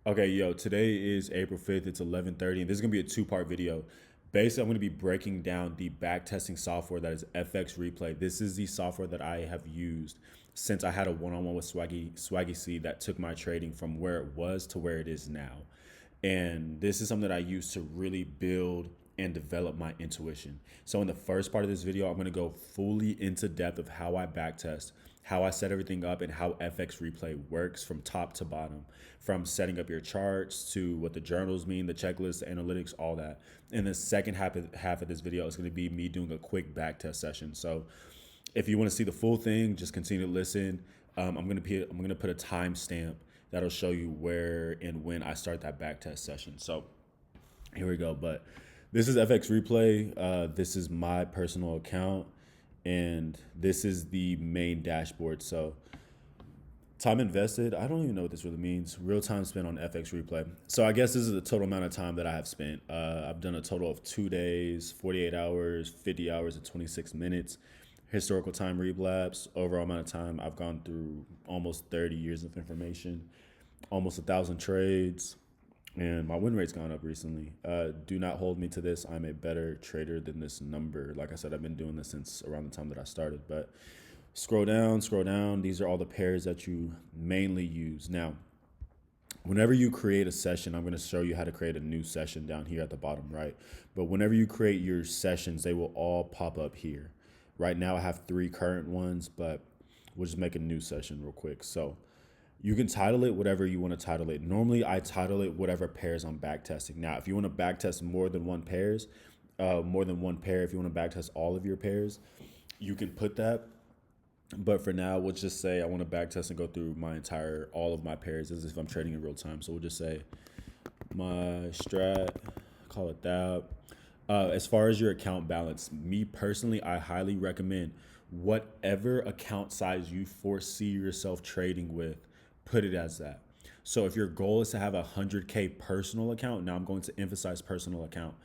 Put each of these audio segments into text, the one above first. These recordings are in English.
Okay, yo, today is April 5th. It's 11:30, and this is going to be a two-part video. Basically, I'm going to be breaking down the backtesting software that is FxReplay. This is the software that I have used since I had a one-on-one with Swaggy C that took my trading from where it was to where it is now. And this is something that I use to really build and develop my intuition. So in the first part of this video, I'm going to go fully into depth of how I backtest, how I set everything up, and how FxReplay works from top to bottom, from setting up your charts to what the journals mean, the checklists, the analytics, all that. And the second half of this video is going to be me doing a quick backtest session. So if you want to see the full thing, just continue to listen. I'm gonna put a timestamp that'll show you where and when I start that backtest session. So here we go. But this is FxReplay. This is my personal account, and this is the main dashboard. So time invested, I don't even know what this really means. Real time spent on FxReplay. So I guess this is the total amount of time that I have spent. I've done a total of 2 days, 48 hours, 50 hours, and 26 minutes. Historical time relapse, overall amount of time, I've gone through almost 30 years of information, almost 1,000 trades, and my win rate's gone up recently. Do not hold me to this. I'm a better trader than this number. Like I said, I've been doing this since around the time that I started. But scroll down, scroll down. These are all the pairs that you mainly use. Now, whenever you create a session, I'm going to show you how to create a new session down here at the bottom right. But whenever you create your sessions, they will all pop up here. Right now I have 3 current ones, but we'll just make a new session real quick. So you can title it whatever you want to title it. Normally I title it whatever pairs I'm backtesting. Now, if you want to backtest more than one pair, if you want to backtest all of your pairs, you can put that. But for now, we'll just say I want to backtest and go through all of my pairs as if I'm trading in real time. So we'll just say my strat, call it that. As far as your account balance, me personally, I highly recommend whatever account size you foresee yourself trading with, put it as that. So if your goal is to have a 100K personal account, now I'm going to emphasize personal account.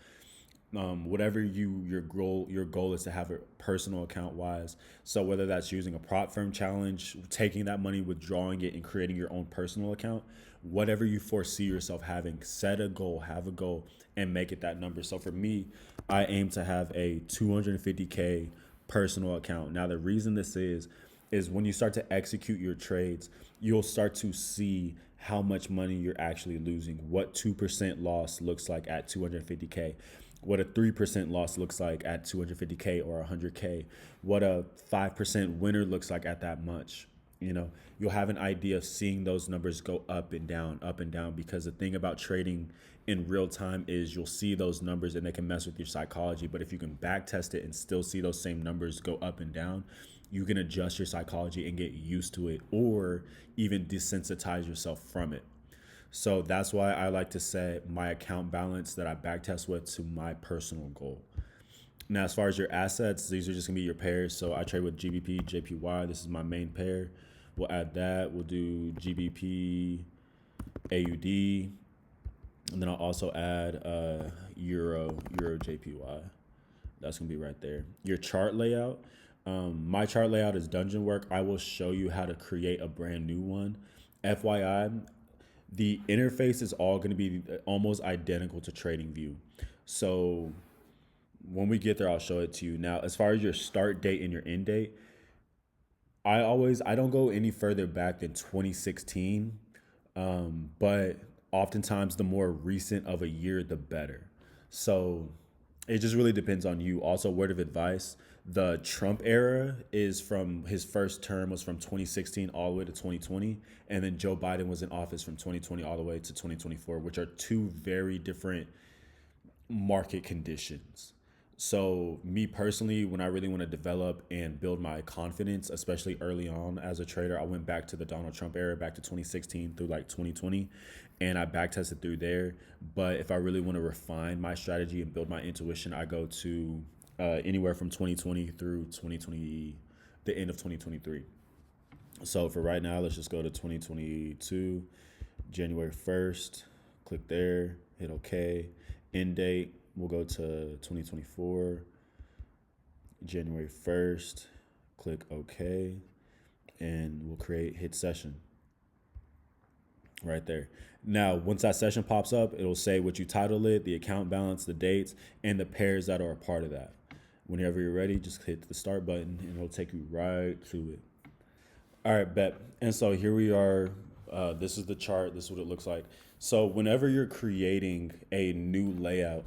Whatever your goal is to have a personal account wise. So whether that's using a prop firm challenge, taking that money, withdrawing it, and creating your own personal account, whatever you foresee yourself having, set a goal, have a goal, and make it that number. So for me, I aim to have a 250K personal account. Now the reason this is when you start to execute your trades, you'll start to see how much money you're actually losing, what 2% loss looks like at 250K, what a 3% loss looks like at 250K or 100K, what a 5% winner looks like at that much. You'll have an idea of seeing those numbers go up and down, because the thing about trading in real time is you'll see those numbers and they can mess with your psychology. But if you can back test it and still see those same numbers go up and down, you can adjust your psychology and get used to it, or even desensitize yourself from it. So that's why I like to set my account balance that I backtest with to my personal goal. Now, as far as your assets, these are just gonna be your pairs. So I trade with GBP, JPY. This is my main pair. We'll add that. We'll do GBP, AUD, and then I'll also add Euro JPY. That's gonna be right there. Your chart layout. My chart layout is dungeon work. I will show you how to create a brand new one. FYI, the interface is all going to be almost identical to TradingView. So when we get there, I'll show it to you. Now, as far as your start date and your end date, I don't go any further back than 2016. But oftentimes the more recent of a year, the better. So it just really depends on you. Also, word of advice, the Trump era is from his first term was from 2016 all the way to 2020. And then Joe Biden was in office from 2020 all the way to 2024, which are two very different market conditions. So me personally, when I really want to develop and build my confidence, especially early on as a trader, I went back to the Donald Trump era, back to 2016 through like 2020, and I backtested through there. But if I really want to refine my strategy and build my intuition, I go to anywhere from 2020 through 2020, the end of 2023. So for right now, let's just go to 2022, January 1st, click there, hit OK. End date, we'll go to 2024, January 1st, click OK, and we'll hit session. right there. Now, once that session pops up, it'll say what you title it, the account balance, the dates, and the pairs that are a part of that. Whenever you're ready, just hit the start button and it'll take you right to it. All right, bet. And so here we are. This is the chart. This is what it looks like. So whenever you're creating a new layout,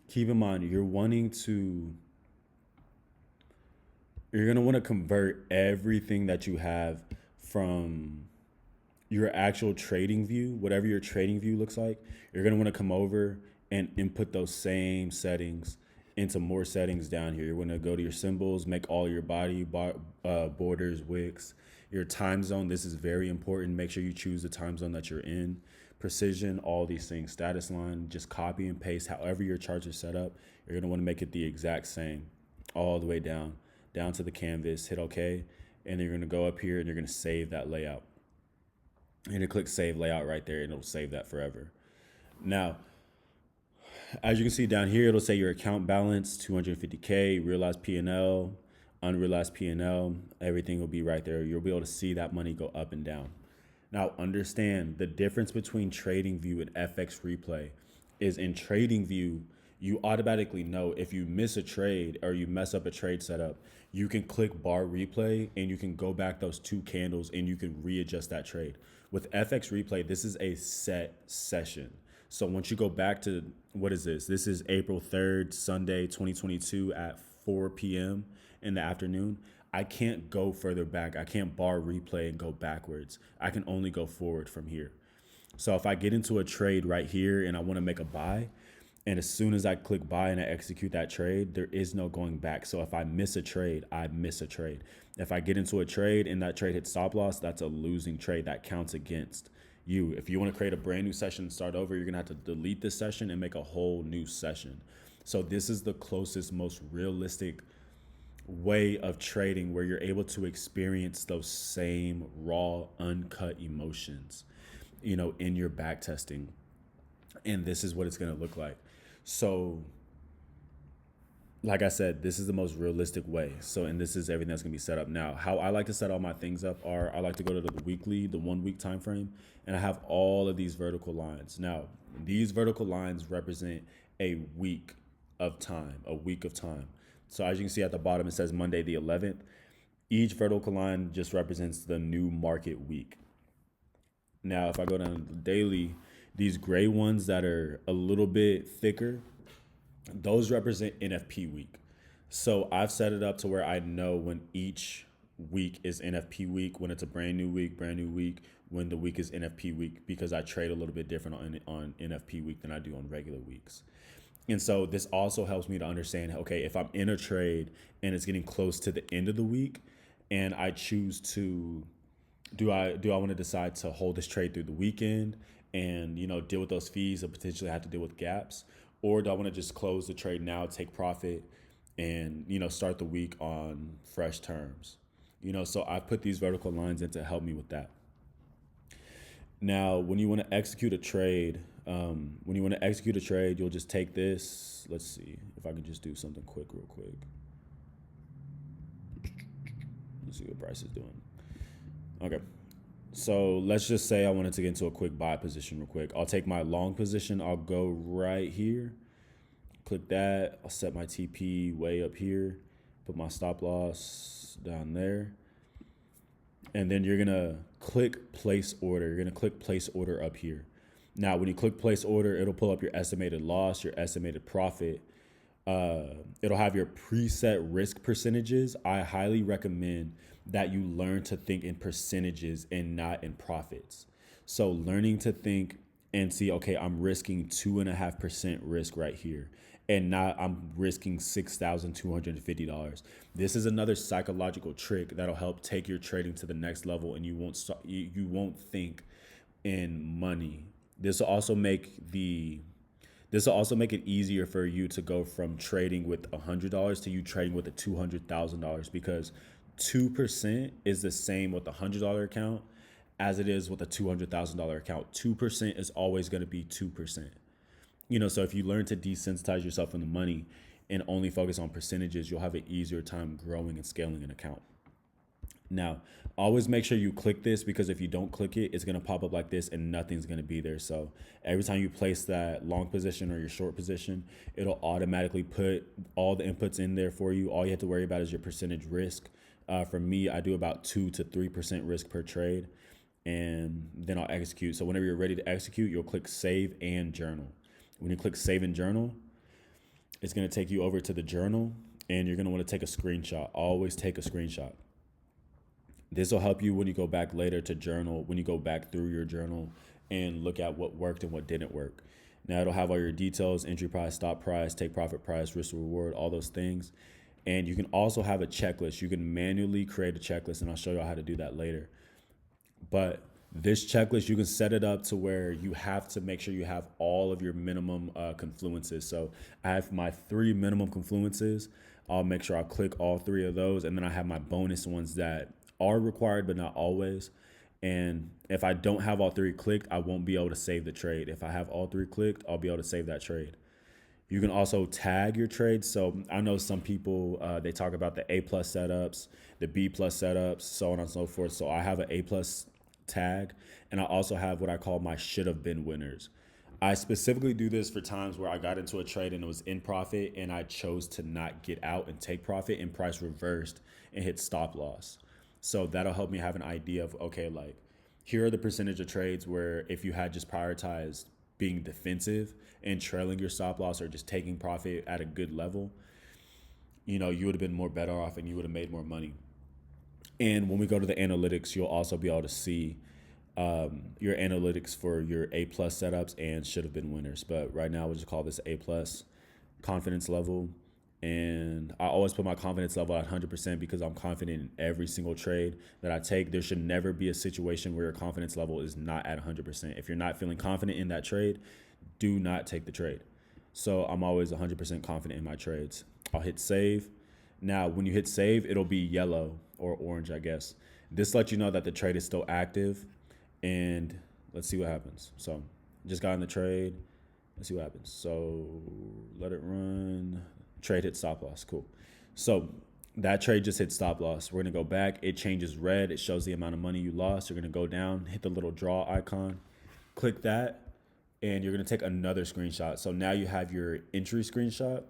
keep in mind you're going to want to convert everything that you have from your actual trading view, whatever your trading view looks like. You're going to want to come over and input those same settings into more settings down here. You're going to go to your symbols, make all your body borders, wicks, your time zone. This is very important. Make sure you choose the time zone that you're in. Precision, all these things, status line, just copy and paste however your charts are set up. You're going to want to make it the exact same all the way down to the canvas, hit OK. And then you're going to go up here and you're going to save that layout. And you click save layout right there and it'll save that forever. Now, as you can see down here, it'll say your account balance, 250K, realized P&L, unrealized P&L, everything will be right there. You'll be able to see that money go up and down. Now, understand the difference between TradingView and FxReplay is in TradingView, you automatically know if you miss a trade or you mess up a trade setup, you can click bar replay and you can go back those 2 candles and you can readjust that trade. With FxReplay, this is a set session. So once you go back to, what is this? This is April 3rd, Sunday, 2022 at 4 p.m. in the afternoon. I can't go further back. I can't bar replay and go backwards. I can only go forward from here. So if I get into a trade right here and I want to make a buy, and as soon as I click buy and I execute that trade, there is no going back. So if I miss a trade, I miss a trade. If I get into a trade and that trade hits stop loss, that's a losing trade. That counts against you. If you want to create a brand new session and start over, you're going to have to delete this session and make a whole new session. So this is the closest, most realistic way of trading where you're able to experience those same raw, uncut emotions, in your back testing. And this is what it's going to look like. So, like I said, this is the most realistic way. So, and this is everything that's going to be set up. Now, how I like to set all my things up are I like to go to the weekly, the 1 week time frame, and I have all of these vertical lines. Now, these vertical lines represent a week of time, So as you can see at the bottom, it says Monday the 11th. Each vertical line just represents the new market week. Now, if I go down to the daily, these gray ones that are a little bit thicker, those represent NFP week. So I've set it up to where I know when each week is NFP week, when it's a brand new week, when the week is NFP week, because I trade a little bit different on NFP week than I do on regular weeks. And so this also helps me to understand, okay, if I'm in a trade and it's getting close to the end of the week and I choose to, do I want to decide to hold this trade through the weekend and, deal with those fees and potentially have to deal with gaps? Or do I want to just close the trade now, take profit, and, start the week on fresh terms? So I put these vertical lines in to help me with that. Now, when you want to execute a trade, you'll just take this. Let's see if I can just do something real quick. Let's see what price is doing. Okay. So let's just say I wanted to get into a quick buy position real quick. I'll take my long position. I'll go right here. Click that. I'll set my TP way up here. Put my stop loss down there. And then you're going to click place order. You're going to click place order up here. Now, when you click place order, it'll pull up your estimated loss, your estimated profit. It'll have your preset risk percentages. I highly recommend that you learn to think in percentages and not in profits. So learning to think and see, okay, I'm risking 2.5% risk right here, and now I'm risking $6,250. This is another psychological trick that'll help take your trading to the next level, and you won't think in money. This will also make it easier for you to go from trading with $100 to you trading with a $200,000, because 2% is the same with a $100 account as it is with a $200,000 account. 2% is always going to be 2%. So if you learn to desensitize yourself from the money and only focus on percentages, you'll have an easier time growing and scaling an account. Now, always make sure you click this, because if you don't click it, it's going to pop up like this and nothing's going to be there. So every time you place that long position or your short position, it'll automatically put all the inputs in there for you. All you have to worry about is your percentage risk. For me, I do about 2 to 3% risk per trade, and then I'll execute. So whenever you're ready to execute, you'll click save and journal. When you click save and journal, it's going to take you over to the journal, and you're going to want to take a screenshot. Always take a screenshot. This will help you when you go back later to journal, when you go back through your journal and look at what worked and what didn't work. Now it'll have all your details: entry price, stop price, take profit price, risk to reward, all those things. And you can also have a checklist. You can manually create a checklist, and I'll show you how to do that later. But this checklist, you can set it up to where you have to make sure you have all of your minimum confluences. So I have my 3 minimum confluences. I'll make sure I click all 3 of those. And then I have my bonus ones that are required, but not always. And if I don't have all 3 clicked, I won't be able to save the trade. If I have all 3 clicked, I'll be able to save that trade. You can also tag your trades. So I know some people, they talk about the A+ setups, the B+ setups, so on and so forth. So I have an A+ tag, and I also have what I call my should have been winners. I specifically do this for times where I got into a trade and it was in profit and I chose to not get out and take profit, and price reversed and hit stop loss. So that'll help me have an idea of, okay, like, here are the percentage of trades where if you had just prioritized being defensive and trailing your stop loss or just taking profit at a good level, you know, you would have been more better off and you would have made more money. And when we go to the analytics, you'll also be able to see your analytics for your A+ setups and should have been winners. But right now, we'll just call this A+ confidence level. And I always put my confidence level at 100% because I'm confident in every single trade that I take. There should never be a situation where your confidence level is not at 100%. If you're not feeling confident in that trade, do not take the trade. So I'm always 100% confident in my trades. I'll hit save. Now, when you hit save, it'll be yellow or orange, I guess. This lets you know that the trade is still active. And let's see what happens. So just got in the trade. Let's see what happens. So let it run. Trade hit stop loss. Cool. So that trade just hit stop loss. We're going to go back. It changes red. It shows the amount of money you lost. You're going to go down, hit the little draw icon, click that, and you're going to take another screenshot. So now you have your entry screenshot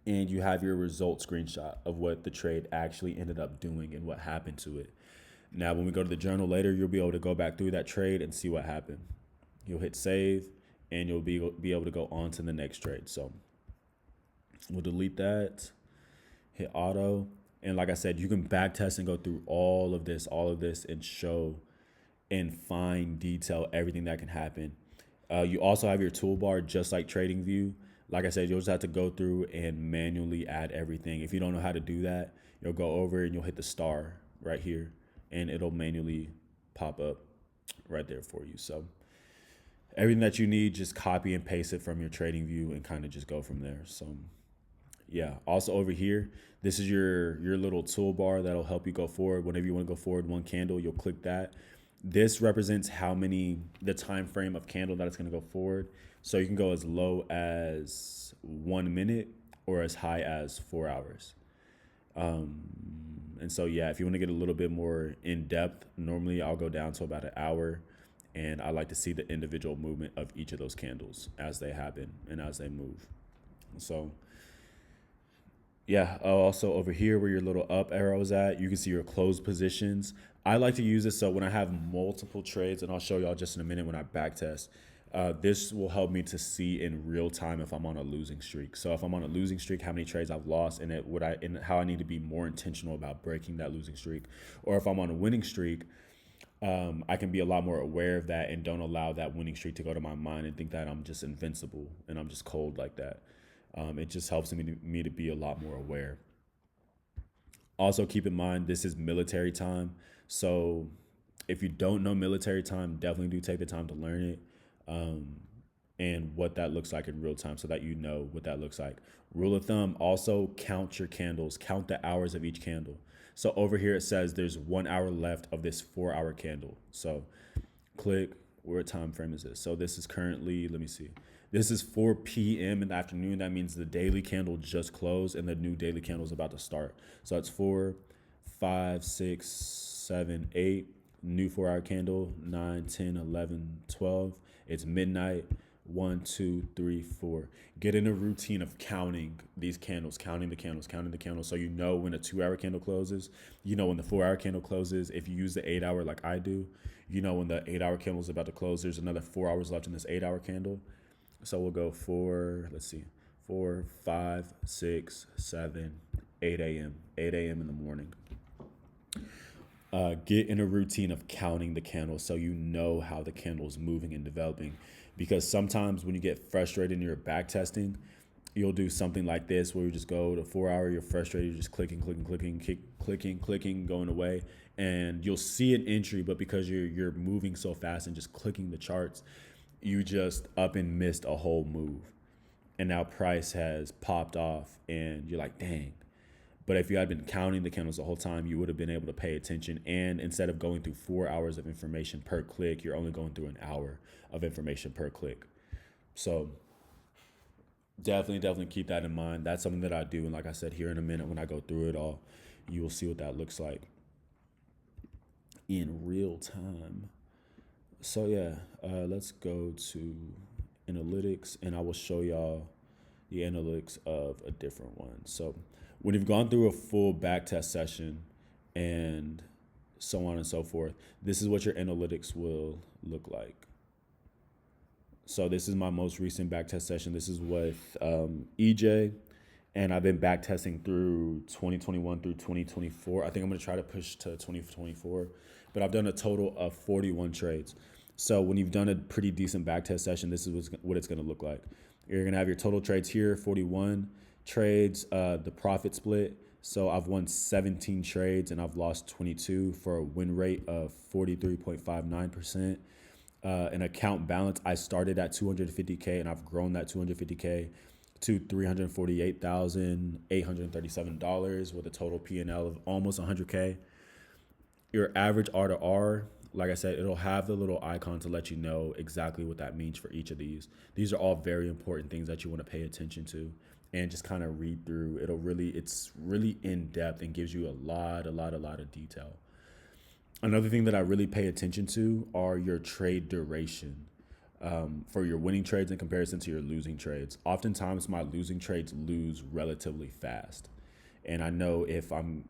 and you have your result screenshot of what the trade actually ended up doing and what happened to it. Now, when we go to the journal later, you'll be able to go back through that trade and see what happened. You'll hit save and you'll be able to go on to the next trade. So we'll delete that, hit auto. And like I said, you can backtest and go through all of this and show in fine detail everything that can happen. You also have your toolbar, just like TradingView. Like I said, you'll just have to go through and manually add everything. If you don't know how to do that, you'll go over and you'll hit the star right here and it'll manually pop up right there for you. So everything that you need, just copy and paste it from your TradingView and kind of just go from there. So yeah, also over here, this is your little toolbar that'll help you go forward. Whenever you want to go forward one candle, you'll click that. This represents the time frame of candle that it's going to go forward. So you can go as low as 1 minute or as high as 4 hours. And so, yeah, if you want to get a little bit more in depth, normally I'll go down to about an hour, and I like to see the individual movement of each of those candles as they happen and as they move. So yeah, also over here where your little up arrow is at, you can see your closed positions. I like to use this so when I have multiple trades, and I'll show y'all just in a minute when I backtest, this will help me to see in real time if I'm on a losing streak. So if I'm on a losing streak, how many trades I've lost, and how I need to be more intentional about breaking that losing streak. Or if I'm on a winning streak, I can be a lot more aware of that and don't allow that winning streak to go to my mind and think that I'm just invincible and I'm just cold like that. It just helps me to be a lot more aware. Also, keep in mind, this is military time. So if you don't know military time, definitely do take the time to learn it and what that looks like in real time so that you know what that looks like. Rule of thumb, also count your candles, count the hours of each candle. So over here, it says there's 1 hour left of this 4 hour candle. So click, what time frame is this? So this is currently, let me see. This is 4 p.m. in the afternoon. That means the daily candle just closed and the new daily candle is about to start. So it's 4, 5, 6, 7, 8. New 4 hour candle, 9, 10, 11, 12. It's midnight. 1, 2, 3, 4. Get in a routine of counting these candles, counting the candles, counting the candles. So you know when a 2 hour candle closes, you know when the 4 hour candle closes. If you use the 8 hour like I do, you know when the 8 hour candle is about to close, there's another 4 hours left in this 8 hour candle. So we'll go 4, let's see, 4, 5, 6, 7, 8 a.m., 8 a.m. in the morning. Get in a routine of counting the candles so you know how the candle is moving and developing. Because sometimes when you get frustrated in your back testing, you'll do something like this where you just go to 4 hour, you're frustrated, you're just clicking, going away. And you'll see an entry, but because you're moving so fast and just clicking the charts, you just up and missed a whole move. And now price has popped off and you're like, dang. But if you had been counting the candles the whole time, you would have been able to pay attention. And instead of going through 4 hours of information per click, you're only going through an hour of information per click. So definitely keep that in mind. That's something that I do. And like I said, here in a minute, when I go through it all, you will see what that looks like in real time. So yeah, let's go to analytics and I will show y'all the analytics of a different one. So when you've gone through a full backtest session and so on and so forth, this is what your analytics will look like. So this is my most recent backtest session. This is with EJ, and I've been backtesting through 2021 through 2024. I think I'm going to try to push to 2024, but I've done a total of 41 trades. So when you've done a pretty decent backtest session, this is what it's going to look like. You're going to have your total trades here, 41 trades, the profit split. So I've won 17 trades and I've lost 22 for a win rate of 43.59%. An account balance, I started at 250K and I've grown that 250K to $348,837 with a total P&L of almost 100K. Your average R to R, like I said, it'll have the little icon to let you know exactly what that means for each of these. These are all very important things that you want to pay attention to and just kind of read through. It's really in depth and gives you a lot of detail. Another thing that I really pay attention to are your trade duration for your winning trades in comparison to your losing trades. Oftentimes my losing trades lose relatively fast. And I know if I'm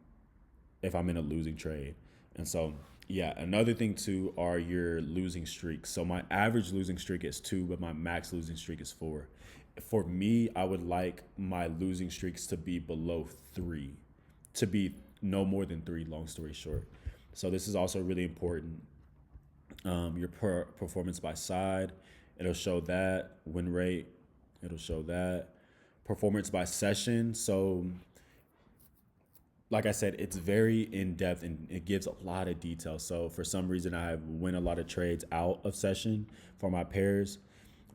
in a losing trade. And so, yeah, another thing too are your losing streaks. So my average losing streak is 2, but my max losing streak is 4. For me, I would like my losing streaks to be below 3, to be no more than 3, long story short. So this is also really important. Your performance by side, it'll show that. Win rate, it'll show that. Performance by session. So like I said, it's very in-depth and it gives a lot of detail. So for some reason, I win a lot of trades out of session for my pairs,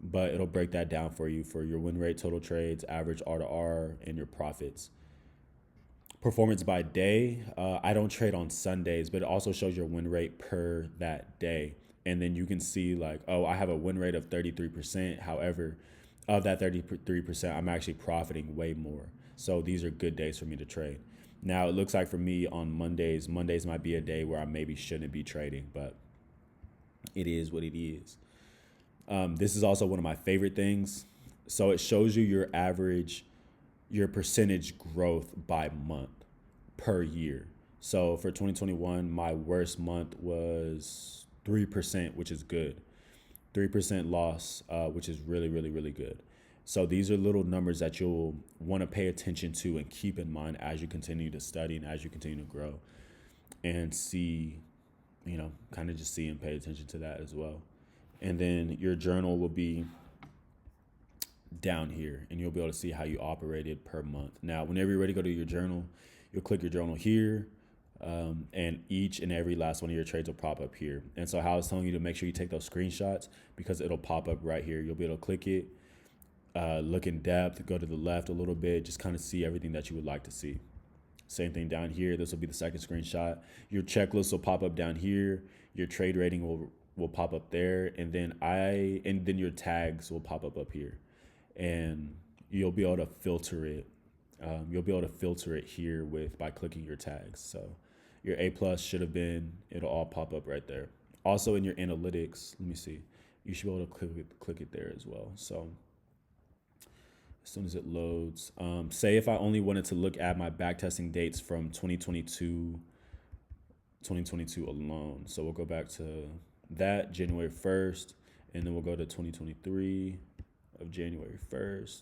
but it'll break that down for you for your win rate, total trades, average R to R, and your profits. Performance by day, I don't trade on Sundays, but it also shows your win rate per that day. And then you can see like, oh, I have a win rate of 33%. However, of that 33%, I'm actually profiting way more. So these are good days for me to trade. Now, it looks like for me on Mondays might be a day where I maybe shouldn't be trading, but it is what it is. This is also one of my favorite things. So it shows you your average, your percentage growth by month per year. So for 2021, my worst month was 3%, which is good. 3% loss, which is really good. So these are little numbers that you'll want to pay attention to and keep in mind as you continue to study and as you continue to grow and see, kind of just see and pay attention to that as well. And then your journal will be down here and you'll be able to see how you operated per month. Now, whenever you're ready to go to your journal, you'll click your journal here, and each and every last one of your trades will pop up here. And so how I was telling you to make sure you take those screenshots because it'll pop up right here. You'll be able to click it, look in depth, go to the left a little bit, just kind of see everything that you would like to see. Same thing down here. This will be the second screenshot. Your checklist will pop up down here. Your trade rating will pop up there. And then your tags will pop up here. And you'll be able to filter it. You'll be able to filter it here by clicking your tags. So your A plus should have been, it'll all pop up right there. Also in your analytics, let me see, you should be able to click it there as well. So as soon as it loads, say if I only wanted to look at my backtesting dates from 2022 alone. So we'll go back to that January 1st, and then we'll go to 2023 of January 1st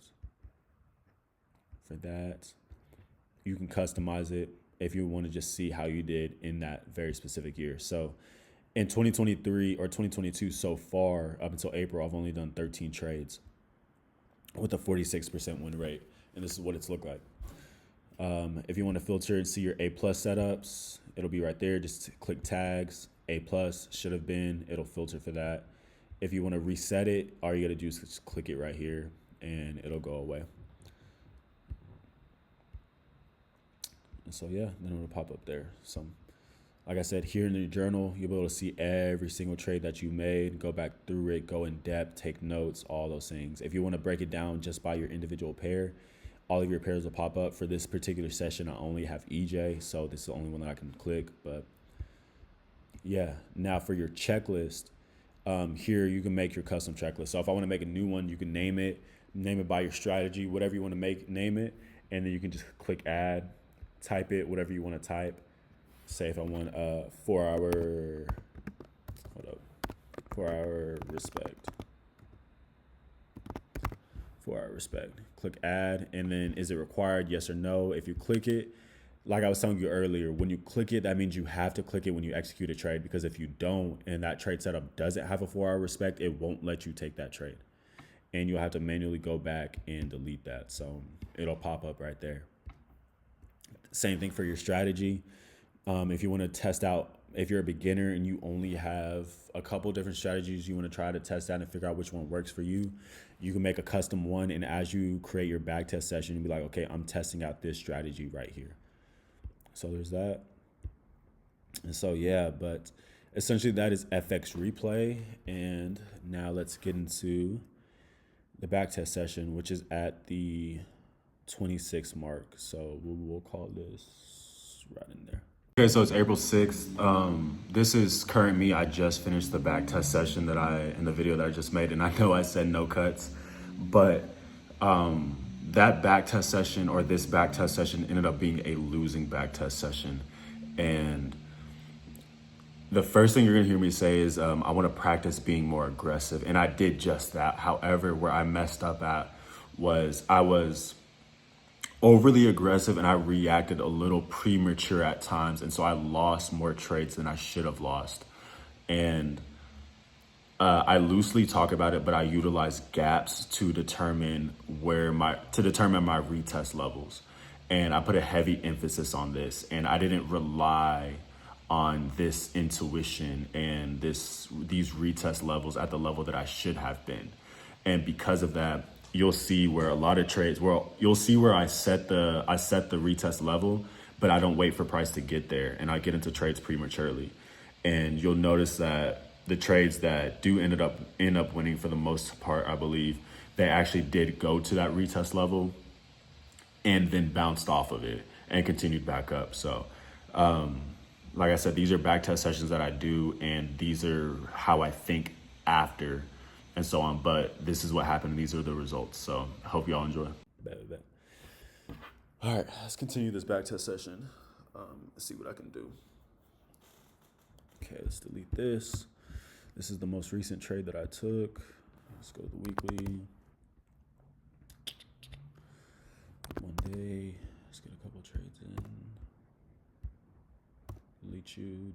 for that. You can customize it if you want to just see how you did in that very specific year. So in 2023 or 2022 so far, up until April, I've only done 13 trades with a 46% win rate. And this is what it's looked like. If you want to filter and see your A plus setups, it'll be right there. Just click tags, A plus should have been, it'll filter for that. If you want to reset it, all you got to do is just click it right here and it'll go away. And so yeah, then it'll pop up there. So like I said, here in the journal, you'll be able to see every single trade that you made, go back through it, go in depth, take notes, all those things. If you want to break it down just by your individual pair, all of your pairs will pop up. For this particular session, I only have EJ, so this is the only one that I can click. But yeah, now for your checklist, here you can make your custom checklist. So if I want to make a new one, you can name it by your strategy, whatever you want to name it, and then you can just click add, type it, whatever you want to type. Say if I want 4 hour, 4 hour respect. 4 hour respect. Click add, and then is it required? Yes or no. If you click it, like I was telling you earlier, when you click it, that means you have to click it when you execute a trade, because if you don't and that trade setup doesn't have a 4 hour respect, it won't let you take that trade. And you'll have to manually go back and delete that. So it'll pop up right there. Same thing for your strategy. If you want to test out, if you're a beginner and you only have a couple different strategies you want to try to test out and figure out which one works for you, you can make a custom one. And as you create your backtest session, you'll be like, okay, I'm testing out this strategy right here. So there's that. And so, yeah, but essentially that is FxReplay. And now let's get into the backtest session, which is at the 26 mark. So we'll call this right in there. Okay, so it's April 6th. This is current me. I just finished the backtest session in the video that I just made, and I know I said no cuts, but that backtest session, or this backtest session, ended up being a losing backtest session. And the first thing you're gonna hear me say is I wanna practice being more aggressive, and I did just that. However, where I messed up at was I was overly aggressive and I reacted a little premature at times. And so I lost more trades than I should have lost. And I loosely talk about it, but I utilize gaps to determine my retest levels. And I put a heavy emphasis on this, and I didn't rely on this intuition and these retest levels at the level that I should have been. And because of that, you'll see where a lot of trades, you'll see where I set the retest level, but I don't wait for price to get there, and I get into trades prematurely. And you'll notice that the trades that do end up winning, for the most part, I believe, they actually did go to that retest level and then bounced off of it and continued back up. So like I said, these are backtest sessions that I do, and these are how I think after and so on, but this is what happened. These are the results. So I hope y'all enjoy. All right, let's continue this backtest session. Let's see what I can do. Okay, let's delete this. This is the most recent trade that I took. Let's go to the weekly. 1 day. Let's get a couple trades in.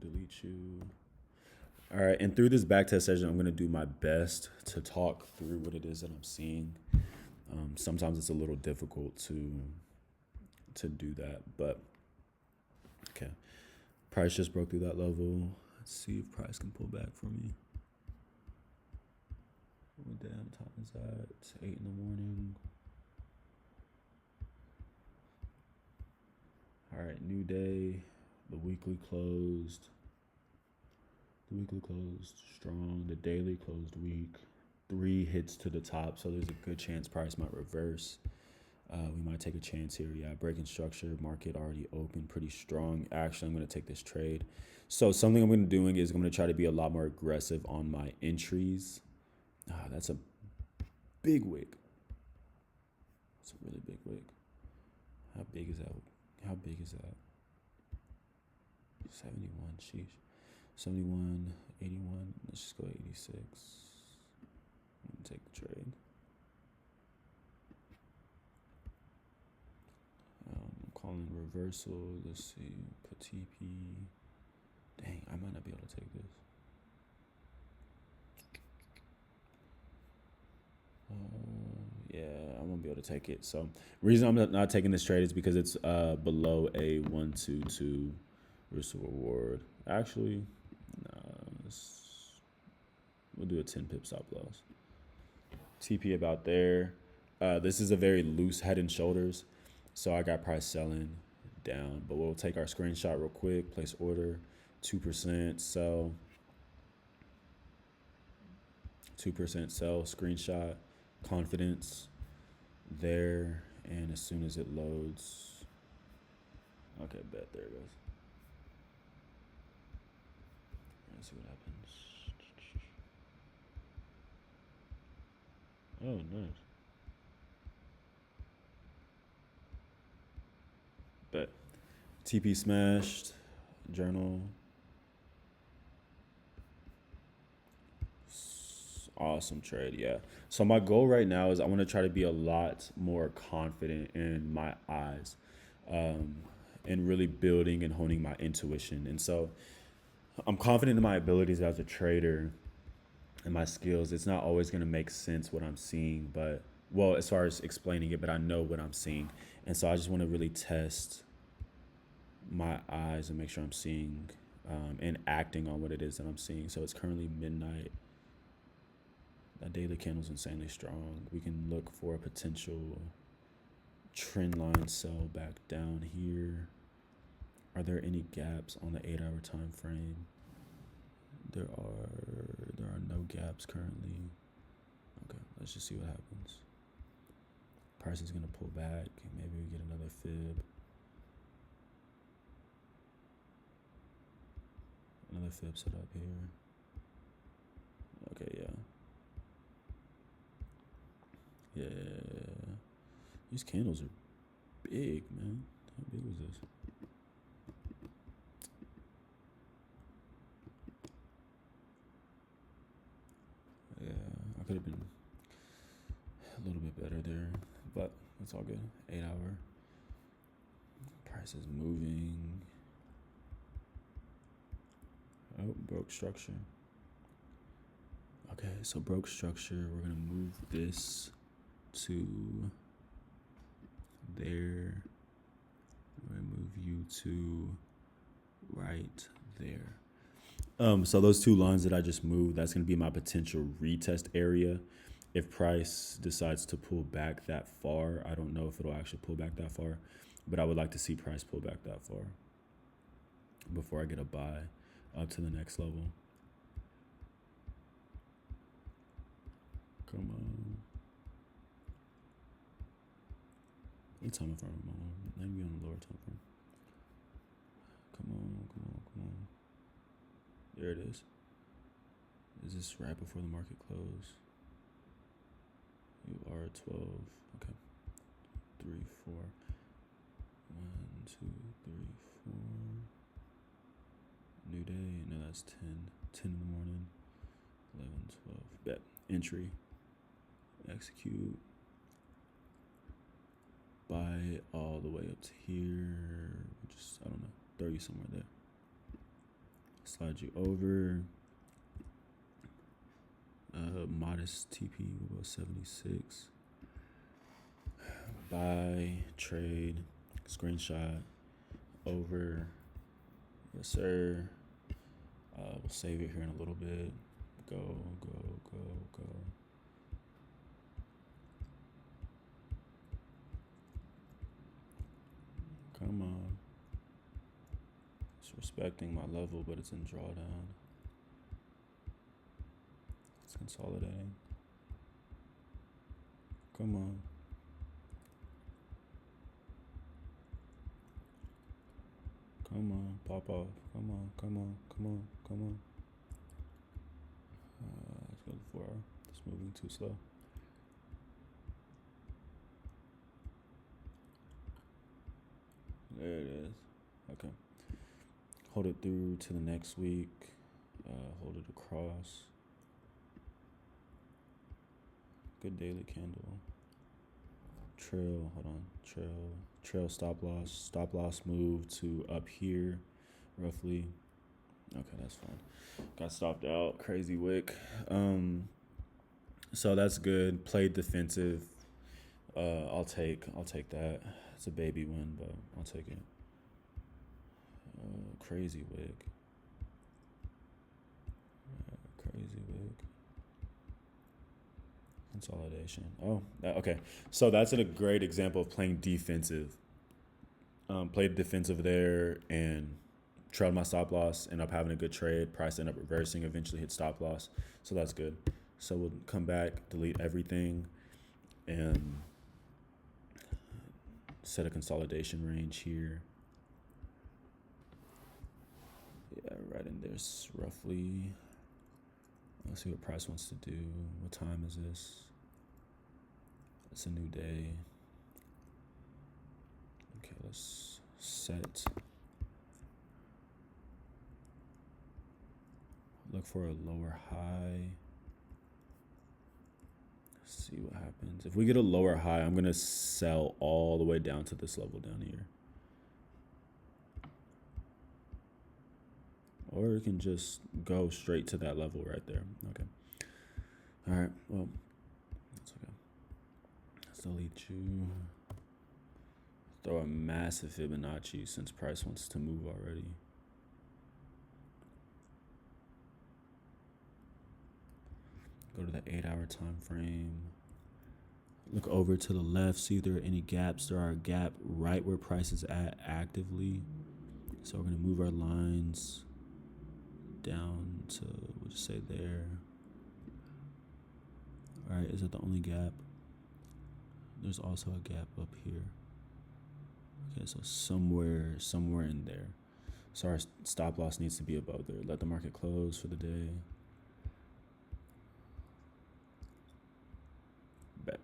Delete you. All right, and through this backtest session, I'm going to do my best to talk through what it is that I'm seeing. Sometimes it's a little difficult to do that, but okay. Price just broke through that level. Let's see if price can pull back for me. What damn time is that? It's 8 in the morning. All right, new day. The weekly closed. The weekly closed strong. The daily closed weak. 3 hits to the top, so there's a good chance price might reverse. We might take a chance here. Yeah, breaking structure, market already open, pretty strong. Actually, I'm going to take this trade. So something I'm going to be doing is I'm going to try to be a lot more aggressive on my entries. That's a big wick. It's a really big wick. How big is that? How big is that? 71, sheesh. 71, 81. Let's just go 86. I'm going to take the trade. I'm calling reversal. Let's see. Put TP. Dang, I might not be able to take this. Yeah, I won't be able to take it. So, reason I'm not taking this trade is because it's below a 122 risk to reward. Actually, nah, we'll do a 10 pip stop loss. TP about there. This is a very loose head and shoulders, so I got price selling down. But we'll take our screenshot real quick. Place order, 2% sell. 2% sell. Screenshot. Confidence there, and as soon as it loads, okay, bet, there it goes. Let's see what happens. Oh, nice. Bet. TP smashed. Journal. Awesome trade, yeah. So my goal right now is I want to try to be a lot more confident in my eyes, and really building and honing my intuition. And so I'm confident in my abilities as a trader and my skills. It's not always going to make sense what I'm seeing, but well, as far as explaining it, but I know what I'm seeing. And so I just want to really test my eyes and make sure I'm seeing and acting on what it is that I'm seeing. So it's currently midnight. That daily candle's insanely strong. We can look for a potential trend line sell back down here. Are there any gaps on the 8-hour time frame? There are no gaps currently. Okay, let's just see what happens. Price is gonna pull back. Maybe we get another fib. Another fib set up here. Okay, yeah. Yeah, these candles are big, man. How big was this? Yeah, I could have been a little bit better there, but it's all good. 8-hour. Price is moving. Oh, broke structure. Okay, so broke structure. We're gonna move this to there. We're gonna move you to right there. So those two lines that I just moved, that's gonna be my potential retest area. If price decides to pull back that far, I don't know if it'll actually pull back that far, but I would like to see price pull back that far before I get a buy up to the next level. Come on. What time frame am I on? Maybe on the lower time frame. Come on, come on, come on. There it is. Is this right before the market close? You are 12. Okay. 3, 4. 1, 2, 3, 4. New day. No, that's 10. 10 in the morning. 11, 12. Bet. Entry. Execute. Buy all the way up to here. Just, I don't know, throw you somewhere there. Slide you over. Modest TP will go 76. Buy, trade, screenshot, over. Yes, sir. We'll save it here in a little bit. Go, go, go, go. Come on. It's respecting my level, but it's in drawdown. It's consolidating. Come on. Come on, pop off. Come on, come on, come on, come on. Let's go to 4 hour. It's moving too slow. There it is. Okay. Hold it through to the next week. Hold it across. Good daily candle. Trail, hold on. Trail stop loss. Stop loss move to up here, roughly. Okay, that's fine. Got stopped out. Crazy wick. So that's good. Played defensive. I'll take that. It's a baby win, but I'll take it. Crazy wick. Crazy wick. Consolidation. Oh, okay. So that's a great example of playing defensive. Played defensive there and trailed my stop loss. Ended up having a good trade. Price ended up reversing. Eventually hit stop loss. So that's good. So we'll come back, delete everything, and set a consolidation range here. Yeah, right in there's roughly. Let's see what price wants to do. What time is this? It's a new day. Okay, let's set. Look for a lower high. See what happens. If we get a lower high, I'm gonna sell all the way down to this level down here. Or it can just go straight to that level right there. Okay. All right. Well, that's okay. Let's delete you. Throw a massive Fibonacci since price wants to move already. Go to the 8-hour time frame. Look over to the left. See if there are any gaps. There are a gap right where price is at actively. So we're gonna move our lines down to, we'll just say there. All right, is that the only gap? There's also a gap up here. Okay, so somewhere in there. So our stop loss needs to be above there. Let the market close for the day. Bet.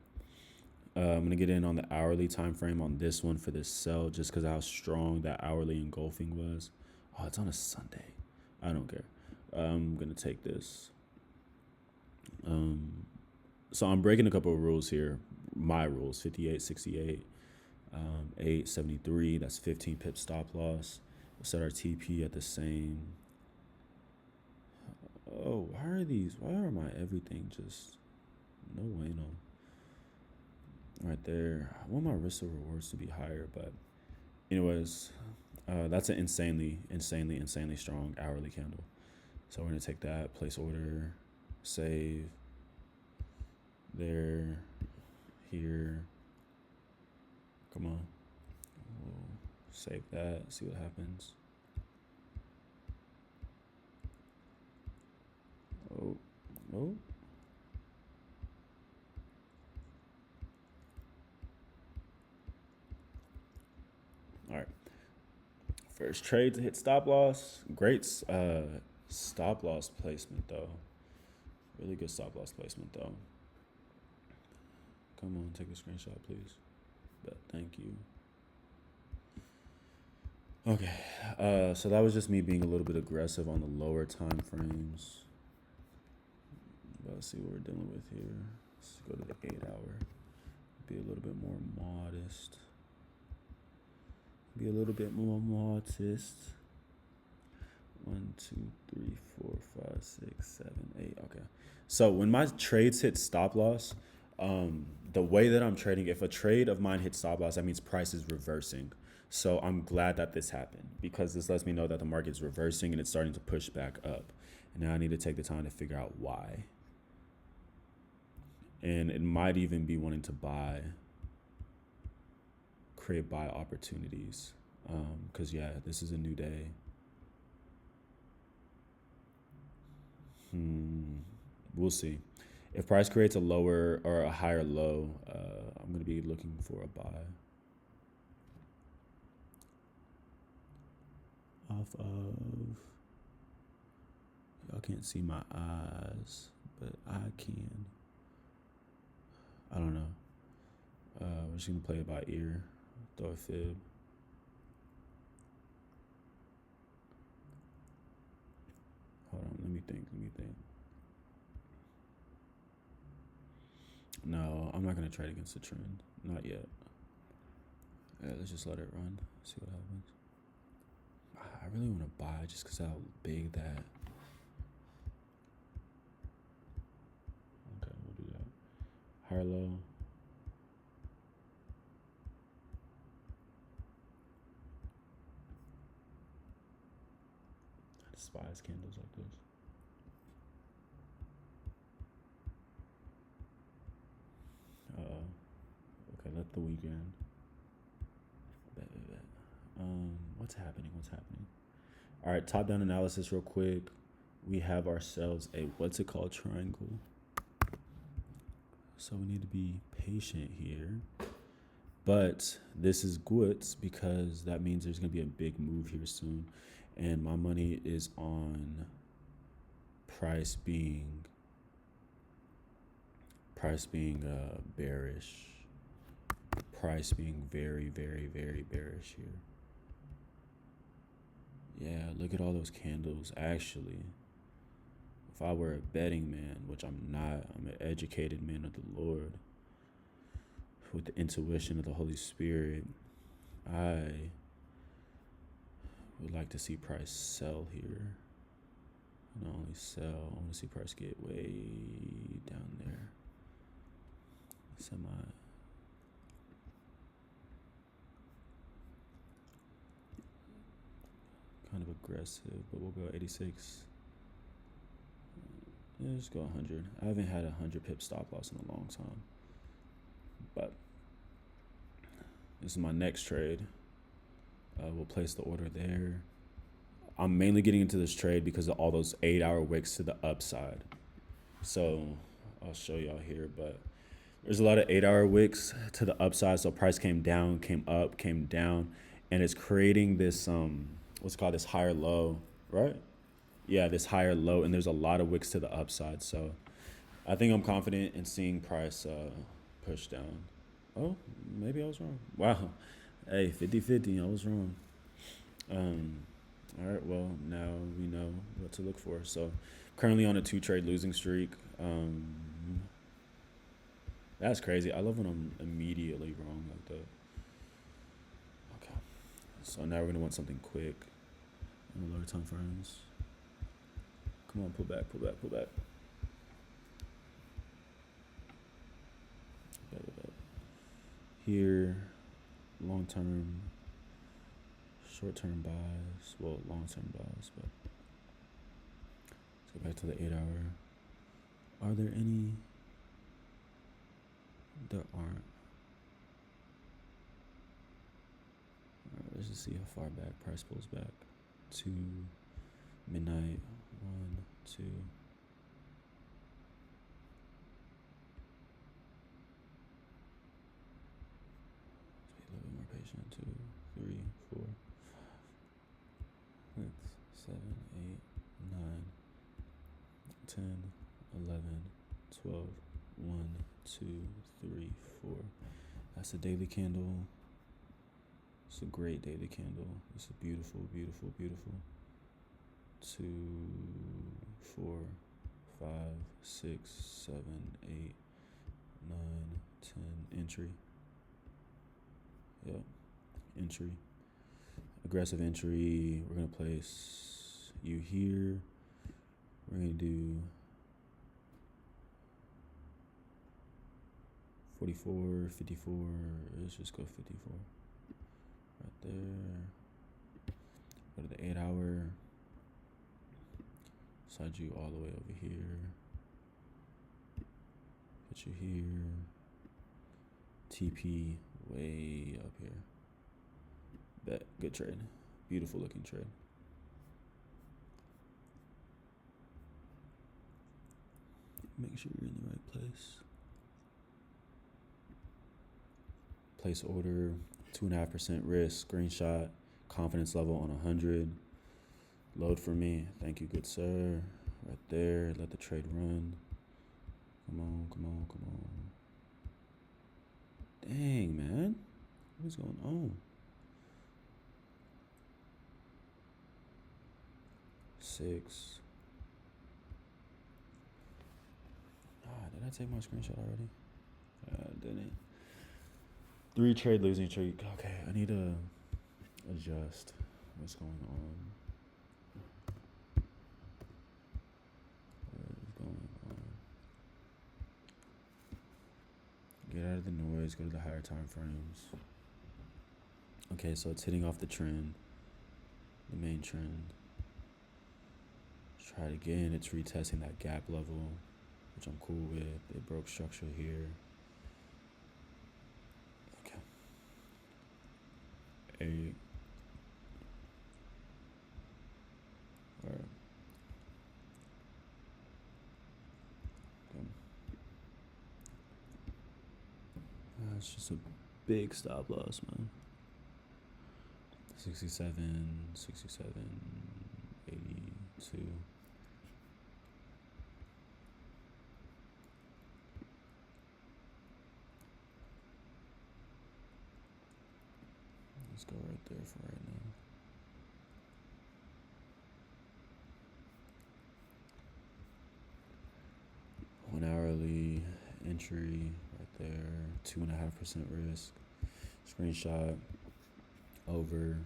I'm gonna get in on the hourly time frame on this one for this sell, just because how strong that hourly engulfing was. Oh, it's on a Sunday. I don't care. I'm gonna take this. So I'm breaking a couple of rules here. My rules: 58, 68, 8, 73. That's 15 pip stop loss. We'll set our TP at the same. Oh, why are my everything just no way no. Right there. I want my risk to rewards to be higher, but anyways, that's an insanely strong hourly candle. So we're gonna take that, place order, save, there, here. Come on. We'll save that, see what happens. Oh. All right. First trade to hit stop loss. Great stop loss placement though. Really good stop loss placement though. Come on, take a screenshot, please. But thank you. Okay, so that was just me being a little bit aggressive on the lower time frames. Let's see what we're dealing with here. Let's go to the 8-hour. Be a little bit more modest. Be a little bit more modest. 1, 2, 3, 4, 5, 6, 7, 8. Okay. So when my trades hit stop loss, the way that I'm trading, if a trade of mine hits stop loss, that means price is reversing. So I'm glad that this happened because this lets me know that the market's reversing and it's starting to push back up. And now I need to take the time to figure out why. And it might even be wanting to create buy opportunities. Because yeah, this is a new day. We'll see. If price creates a lower or a higher low, I'm going to be looking for a buy. off of, y'all can't see my eyes, but I can. I don't know. We're just gonna play it by ear. Throw a fib. Hold on, let me think. No, I'm not gonna trade against the trend. Not yet. Yeah, let's just let it run. See what happens. I really want to buy just because how big that. Okay, we'll do that. Higher low. I despise candles like this. Okay, let the weekend. Bet. What's happening? All right, top down analysis real quick. We have ourselves a what's it called triangle. So we need to be patient here. But this is good because that means there's gonna be a big move here soon. And my money is on price being bearish. Price being very, very, very bearish here. Yeah, look at all those candles. Actually, if I were a betting man, which I'm not, I'm an educated man of the Lord with the intuition of the Holy Spirit, I would like to see price sell here. Not only sell, I want to see price get way down there. Kind of aggressive, but we'll go 86. Yeah, just go 100. I haven't had 100 pip stop loss in a long time. But this is my next trade. We'll place the order there. I'm mainly getting into this trade because of all those 8-hour wicks to the upside. So I'll show y'all here, but there's a lot of 8-hour wicks to the upside. So price came down, came up, came down, and it's creating this what's called this higher low, right? Yeah, this higher low, and there's a lot of wicks to the upside. So I think I'm confident in seeing price push down. Oh, maybe I was wrong. Wow. Hey, 50-50, I was wrong. All right, well, now we know what to look for. So currently on a 2-trade losing streak. That's crazy. I love when I'm immediately wrong like that. Okay. So now we're going to want something quick. On the lower time frames. Come on, pull back. Here, long-term, short-term buys. Well, long-term buys, but let's go back to the 8-hour. Are there any? There aren't. All right, let's just see how far back price pulls back. To midnight, 1, 2. Let's be a little bit more patient. 2, 3, 4, 5, 6, 7, 8, 9, 10, 11, 12, 1, 2, 3, 4. That's a daily candle. It's a great daily candle. It's a beautiful, beautiful, beautiful. 2, 4, 5, 6, 7, 8, 9, 10. Entry. Yep. Entry. Aggressive entry. We're going to place you here. We're going to do 44, 54. Let's just go 54. Right there. Go to the 8-hour. Slide you all the way over here. Put you here. TP way up here. Bet. Good trade. Beautiful looking trade. Make sure you're in the right place. Place order. 2.5% risk. Screenshot. Confidence level on 100. Load for me. Thank you, good sir. Right there. Let the trade run. Come on, come on, come on. Dang, man. What is going on? 6. Did I take my screenshot already? I didn't. 3 trade losing streak. Okay, I need to adjust what's going on. What is going on? Get out of the noise, go to the higher time frames. Okay, so it's hitting off the trend, the main trend. Let's try it again. It's retesting that gap level, which I'm cool with. It broke structure here. Okay. 8. All right. It's just a big stop loss, man. 67, 67, 82. Let's go right there for right now. One hourly entry right there, 2.5% risk. Screenshot over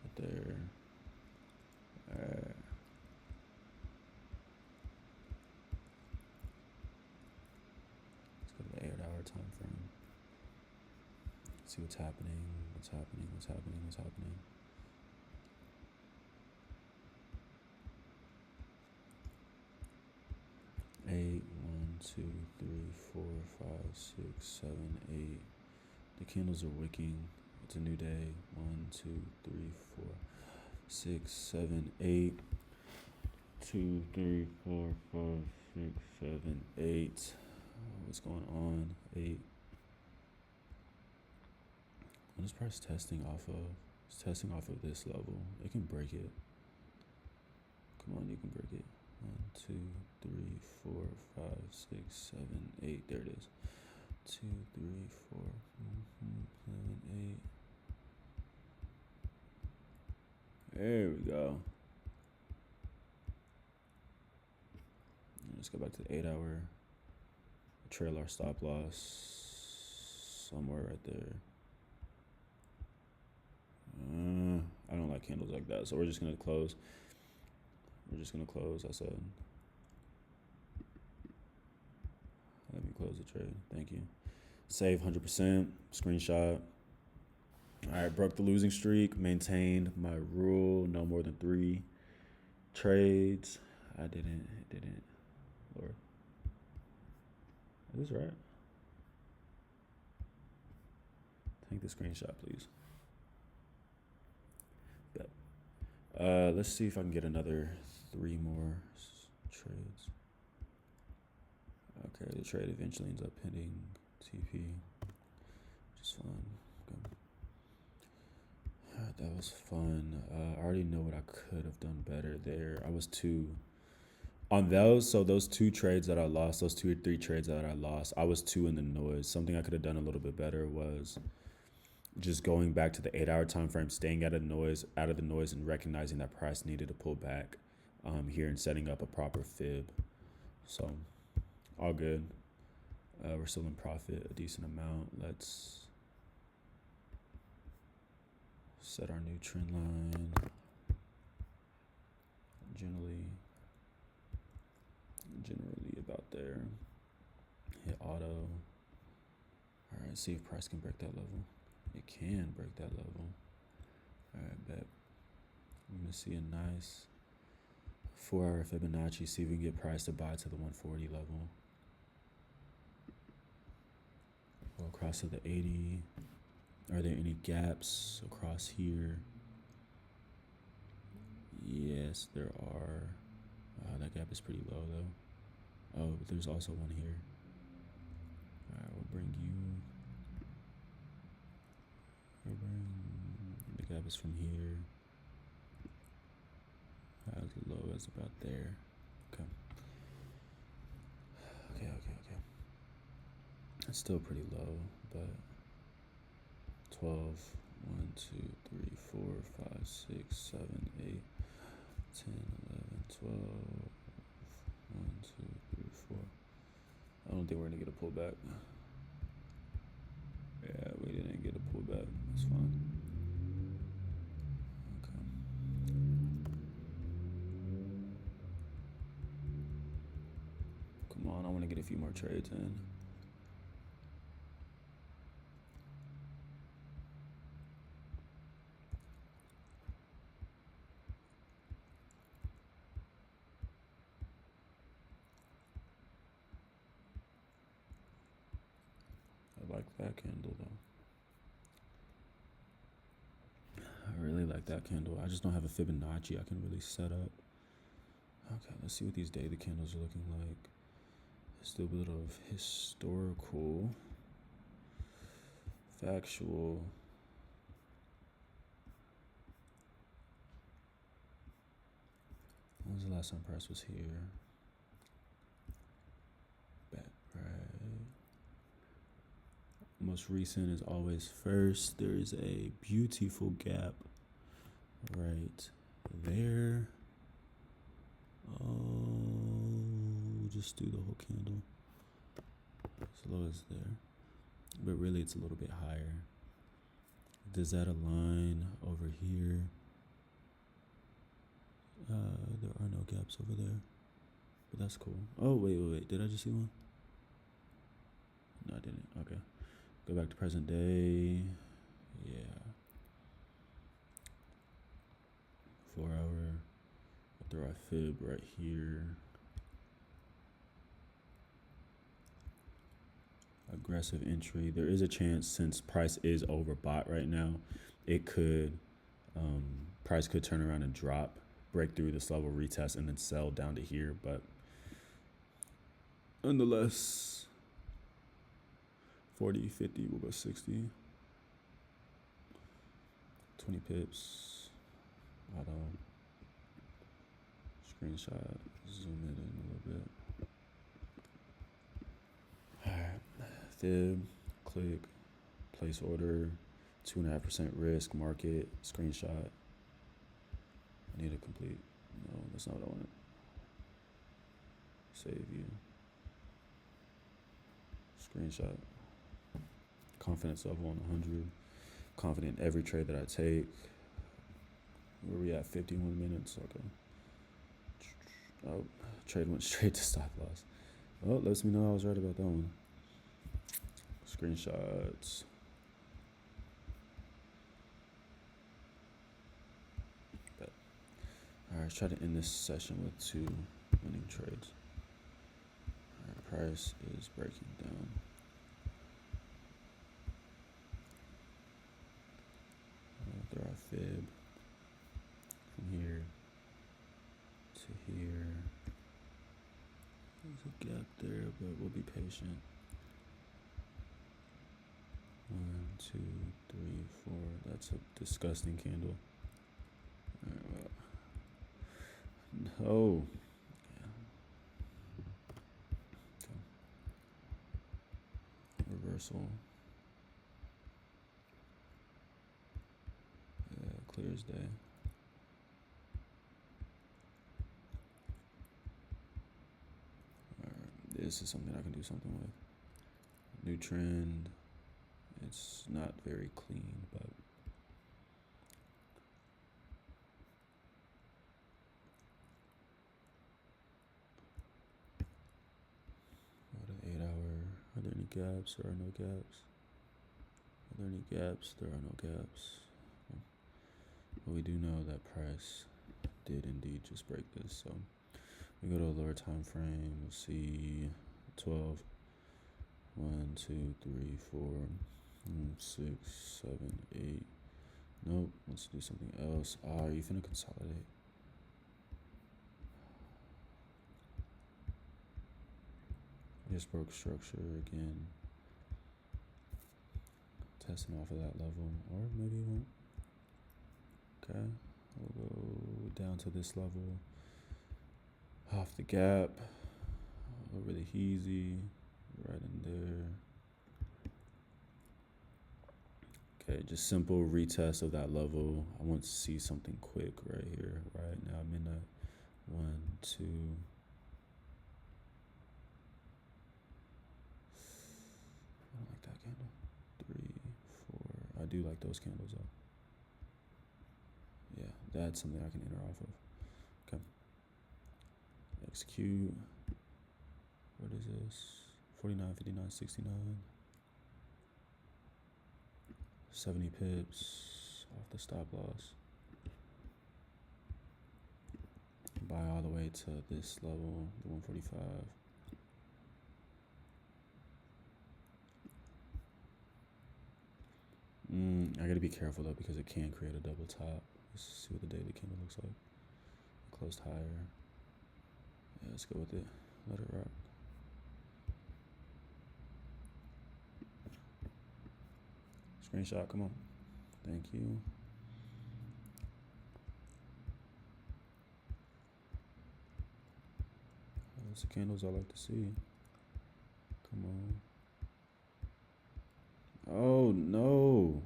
right there. Alright. Let's go to the 8-hour time frame. See what's happening, what's happening, what's happening, what's happening. Eight, 1, 2, 3, 4, 5, 6, 7, 8. The candles are wicking. It's a new day. 1, 2, 3, 4, 6, 7, 8. 2, 3, 4, 5, 6, 7, 8. What's going on? 8. What is price testing off of? It's testing off of this level. It can break it. Come on, you can break it. 1, 2, 3, 4, 5, 6, 7, 8. There it is. 2, 3, 4, 7, 8. There we go. Let's go back to the 8-hour. Trail our stop loss somewhere right there. I don't like candles like that, so we're just gonna close. We're just gonna close. I said. Let me close the trade. Thank you. Save 100%. Screenshot. All right, broke the losing streak. Maintained my rule. No more than 3 trades. I didn't. Lord. Is this right? Take the screenshot, please. Bet. Let's see if I can get another 3 more trades. Okay, the trade eventually ends up hitting TP, which is fun. Okay. That was fun. I already know what I could have done better there. I was 2 on those. So those 2 trades that I lost, those 2 or 3 trades that I lost, I was 2 in the noise. Something I could have done a little bit better was just going back to the 8-hour time frame, staying out of the noise, and recognizing that price needed to pull back here and setting up a proper fib. So all good. We're still in profit a decent amount. Let's set our new trend line. Generally about there. Hit auto. All right, see if price can break that level. It can break that level. All right, bet. We're gonna see a nice 4-hour Fibonacci. See if we can get price to buy to the 140 level. Go across to the 80. Are there any gaps across here? Yes, there are. That gap is pretty low though. Oh, but there's also one here. All right, we'll bring you. The gap is from here. low is about there. Okay. Okay. It's still pretty low, but 12, 1, 2, 3, 4, 5, 6, 7, 8, 10, 11, 12, 1, 2, 3, 4. I don't think we're gonna get a pullback. Yeah, we didn't get a pullback. That's fine. Okay. Come on, I want to get a few more trades in. I like that candle though. I really like that candle. I just don't have a Fibonacci I can really set up. Okay, let's see what these daily candles are looking like. Let's do a bit of historical, factual. When was the last time price was here? Right. Most recent is always first. There is a beautiful gap right there. Oh, just do the whole candle as low as there, but really it's a little bit higher. Does that align over here? There are no gaps over there, but that's cool. Oh, wait. Did I just see one? No, I didn't. Okay. Go back to present day. Yeah. 4 hour. I'll throw our fib right here. Aggressive entry. There is a chance, since price is overbought right now, it could, price could turn around and drop, break through this level, retest, and then sell down to here. But nonetheless, 40, 50, we'll go 60. 20 pips. Auto. Screenshot. Zoom it in a little bit. Alright. Fib. Click. Place order. 2.5% risk. Market. Screenshot. I need to complete. No, that's not what I wanted. Save you. Screenshot. Confidence level on 100. Confident in every trade that I take. Where we at? 51 minutes. Okay. Oh, trade went straight to stop loss. Oh, lets me know I was right about that one. Screenshots. Bet. All right, let's try to end this session with 2 winning trades. All right, price is breaking down. Throw our fib from here to here. There's a gap there, but we'll be patient. 1, 2, 3, 4. That's a disgusting candle. All right, well. No. Yeah. Okay. Reversal. Yeah, clear as day. This is something I can do something with. New trend. It's not very clean, but what an 8 hour. Are there any gaps? There are no gaps. Are there any gaps? There are no gaps. But we do know that price did indeed just break this. So we go to a lower time frame. We'll see 12. 1, 2, 3, 4, 6, 7, 8. Nope. Let's do something else. Are you finna consolidate? Just broke structure again. Testing off of that level, or maybe it won't. Okay, we'll go down to this level. Off the gap, over the easy, right in there. Okay, just simple retest of that level. I want to see something quick right here. Right now I'm in that 1, 2. I don't like that candle. 3, 4. I do like those candles though. Yeah, that's something I can enter off of. Okay. Execute. What is this? 49, 59, 69. 70 pips off the stop loss. Buy all the way to this level, the 145. I gotta be careful though because it can create a double top. Let's see what the daily candle looks like. Closed higher. Yeah, let's go with it. Let it rock. Screenshot, come on. Thank you. Those are the candles I like to see. Come on. Oh no.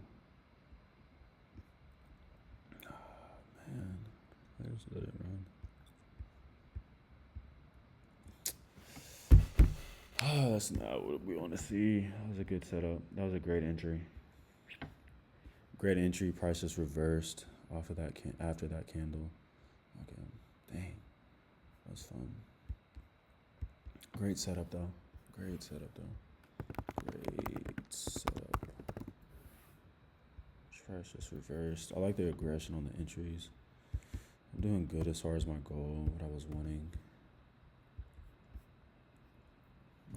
Oh, man. Let's let it run. Oh, that's not what we want to see. That was a good setup. That was a great entry. Great entry. Price just reversed off of that after that candle. Okay. Dang. That was fun. Great setup though. Great setup though. Great setup. Price just reversed. I like the aggression on the entries. I'm doing good as far as my goal, what I was wanting.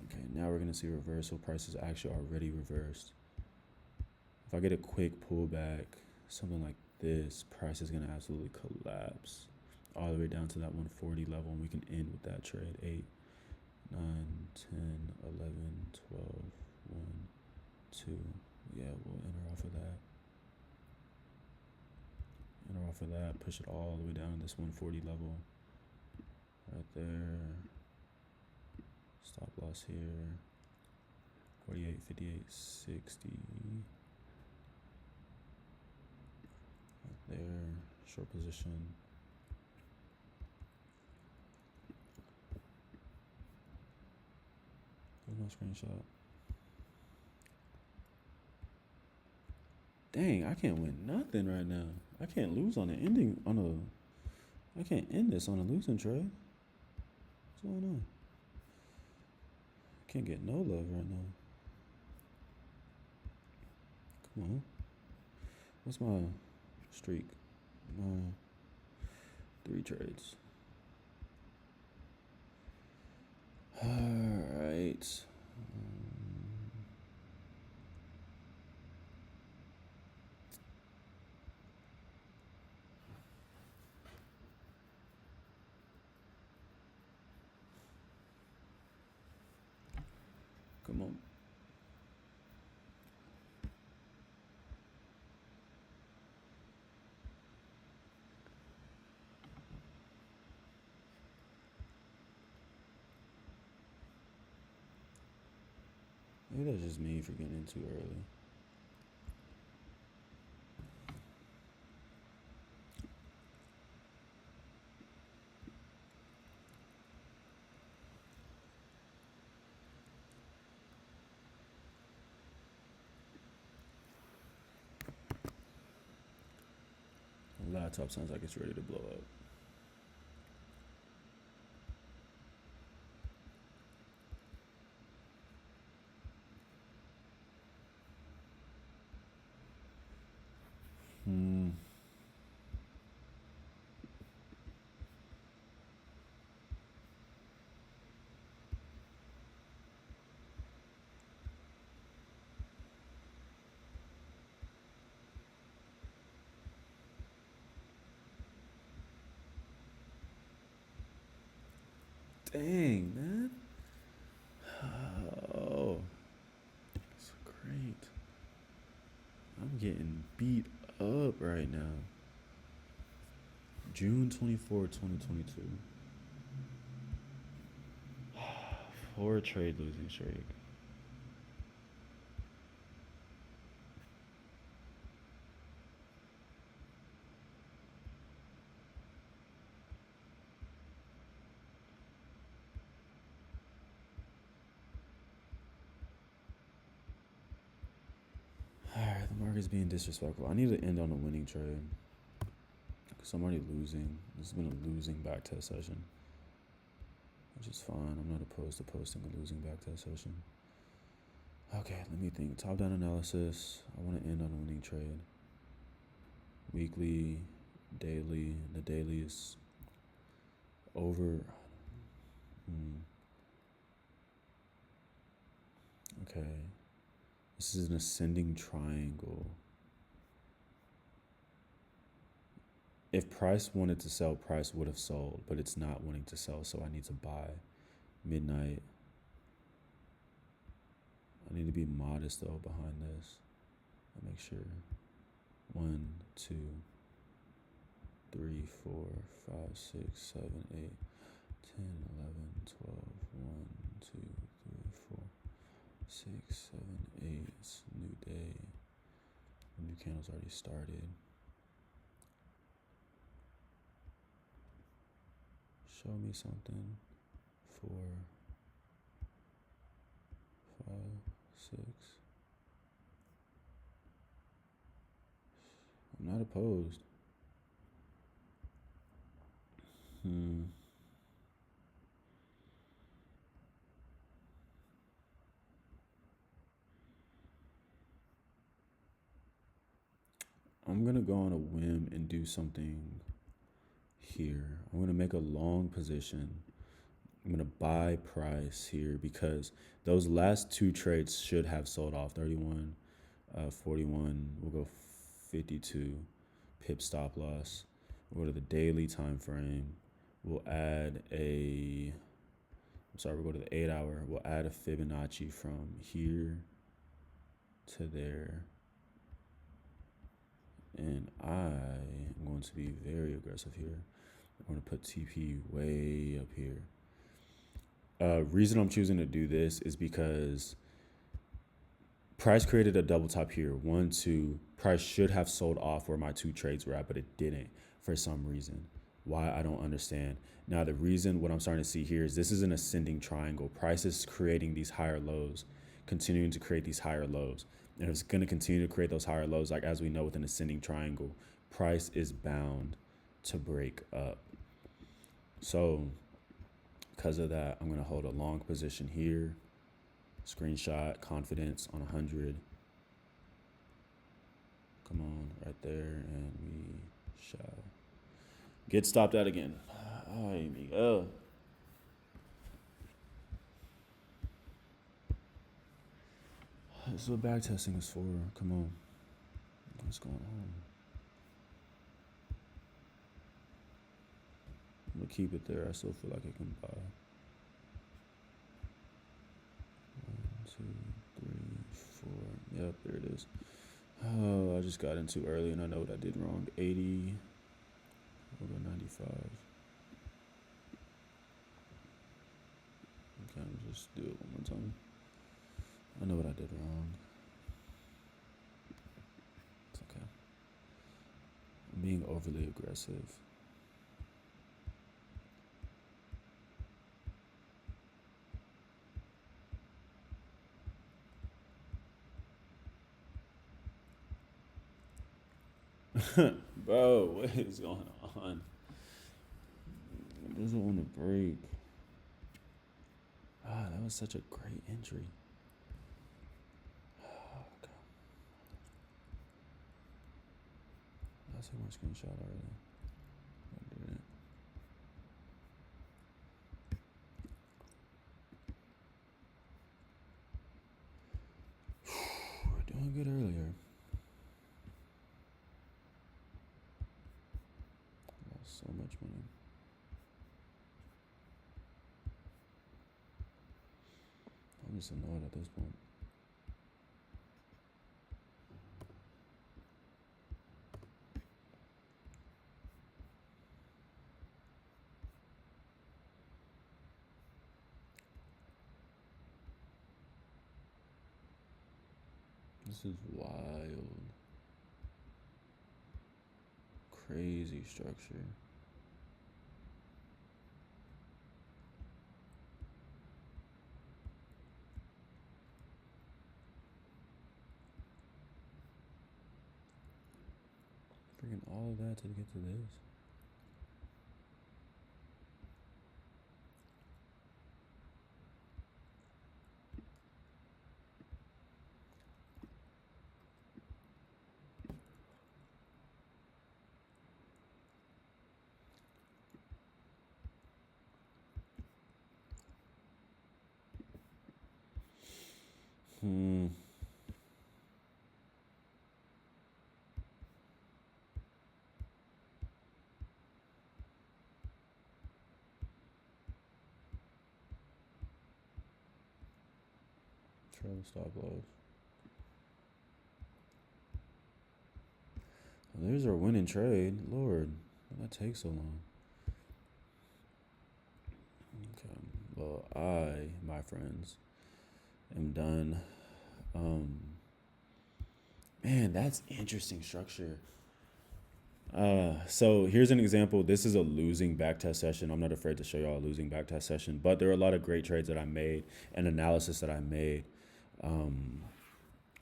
Okay, now we're gonna see reversal. Price is actually already reversed. If I get a quick pullback, something like this, price is gonna absolutely collapse all the way down to that 140 level, and we can end with that trade. 8, 9, 10, 11, 12, 1, 2. Yeah, we'll enter off of that. Enter off of that, push it all the way down to this 140 level. Right there. Stop loss here. 48, 58, 60. Right there. Short position. There's my screenshot. Dang, I can't win nothing right now. I can't lose on the ending I can't end this on a losing trade. What's going on? I can't get no love right now. Come on. What's my streak? My 3 trades. Alright. Come on. Maybe that's just me for getting in too early. The laptop sounds like it's ready to blow up. Dang, man. Oh, that's great. I'm getting beat up right now. June 24, 2022. Poor trade losing streak. Alright, the market's being disrespectful. I need to end on a winning trade. Because I'm already losing. This has been a losing backtest session. Which is fine. I'm not opposed to posting a losing backtest session. Okay, let me think. Top down analysis. I want to end on a winning trade. Weekly, daily. The daily is over. Okay. This is an ascending triangle. If price wanted to sell, price would have sold, but it's not wanting to sell, so I need to buy. Midnight. I need to be modest though behind this. I'll make sure. 1, 2, 3, 4, 5, 6, 7, 8, 10, 11, 12, 1, 2, 3, 4, 6, 7, 8. It's a new day. The new candle's already started. Show me something. 4, 5, 6. I'm not opposed. I'm gonna go on a whim and do something here. I'm gonna make a long position. I'm gonna buy price here because those last two trades should have sold off. 31, 41. We'll go 52. Pip stop loss. We'll go to the daily time frame. We'll add a. We'll go to the 8 hour. We'll add a Fibonacci from here to there. And I am going to be very aggressive here. I'm going to put TP way up here. Reason I'm choosing to do this is because price created a double top here. 1, 2. Price should have sold off where my two trades were at, but it didn't for some reason. Why, I don't understand. Now, the reason, what I'm starting to see here is this is an ascending triangle. Price is creating these higher lows, continuing to create these higher lows. And it's going to continue to create those higher lows, like as we know with an ascending triangle, price is bound to break up. So because of that, I'm going to hold a long position here. Screenshot, confidence on 100. Come on, right there, and we shall get stopped out again. Ay, Miguel. This is what backtesting is for. Come on. What's going on? I'm gonna keep it there. I still feel like I can buy. 1, 2, 3, 4. Yep, there it is. Oh, I just got in too early and I know what I did wrong. 80. We'll go 95. Okay, I'll just do it one more time. I know what I did wrong. It's okay. I'm being overly aggressive. Bro, what is going on? It doesn't want to break. Ah, that was such a great entry. Okay. I took my screenshot already. I didn't. We're doing good earlier. So much money. I'm just annoyed at this point. This is wild. Crazy structure. Freaking all of that to get to this. Trail stop loss. Well, there's our winning trade. Lord, why that take so long? Okay. Well, my friends, am done. Man, that's interesting structure. So here's an example. This is a losing backtest session. I'm not afraid to show y'all a losing backtest session, but there are a lot of great trades that I made and analysis that I made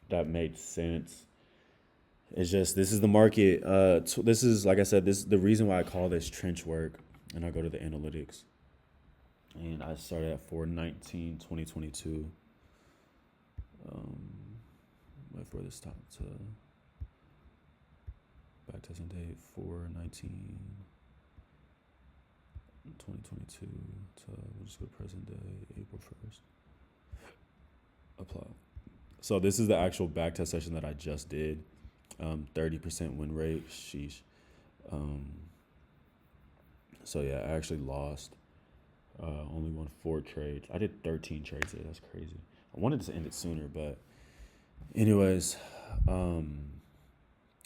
that made sense. It's just, this is the market. This is, like I said, this is the reason why I call this trench work. And I go to the analytics. And I started at 4/19/2022. Wait for this time to backtesting date 4/19/2022 to, we'll just go present day, April 1st. Apply. So this is the actual backtest session that I just did. 30% win rate. Sheesh. So yeah, I actually lost. Only won 4 trades. I did 13 trades there. That's crazy. I wanted to end it sooner, but anyways,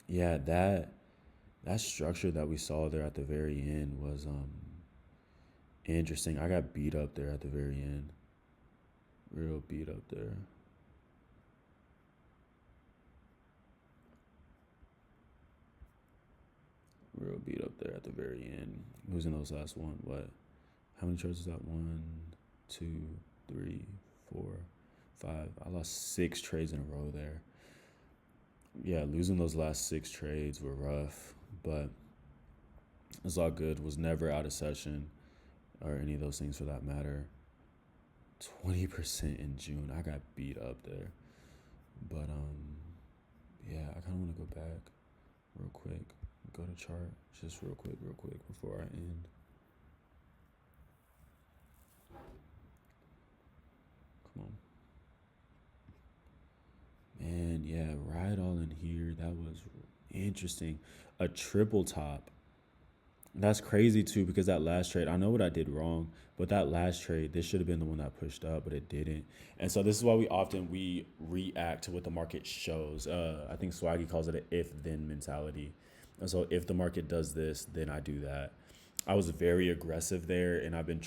yeah, that structure that we saw there at the very end was interesting. I got beat up there at the very end. Real beat up there. Real beat up there at the very end. Losing those last one. What? How many trades was that? 1, 2, 3, 4, 5. I lost 6 trades in a row there. Yeah, losing those last 6 trades were rough, but it's all good. Was never out of session or any of those things for that matter. 20% in June. I got beat up there. But yeah, I kind of want to go back real quick. Go to chart just real quick before I end. Come on. Man, yeah, right all in here. That was interesting. A triple top. That's crazy too, because that last trade, I know what I did wrong, but that last trade, this should have been the one that pushed up, but it didn't. And so this is why we react to what the market shows. I think Swaggy calls it an if-then mentality. And so if the market does this, then I do that. I was very aggressive there, and I've been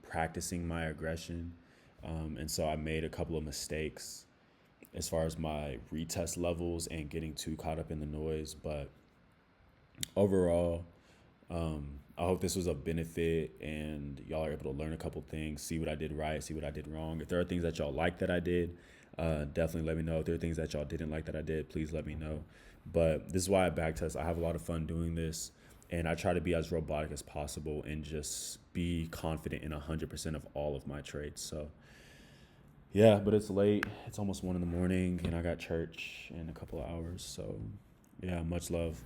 practicing my aggression. And so I made a couple of mistakes as far as my retest levels and getting too caught up in the noise. But overall, I hope this was a benefit and y'all are able to learn a couple things, see what I did right, see what I did wrong. If there are things that y'all like that I did, definitely let me know. If there are things that y'all didn't like that I did, please let me know. But this is why I backtest. I have a lot of fun doing this, and I try to be as robotic as possible and just be confident in 100% of all of my trades. So yeah, but it's late. It's almost 1 in the morning, and I got church in a couple of hours. So yeah, much love.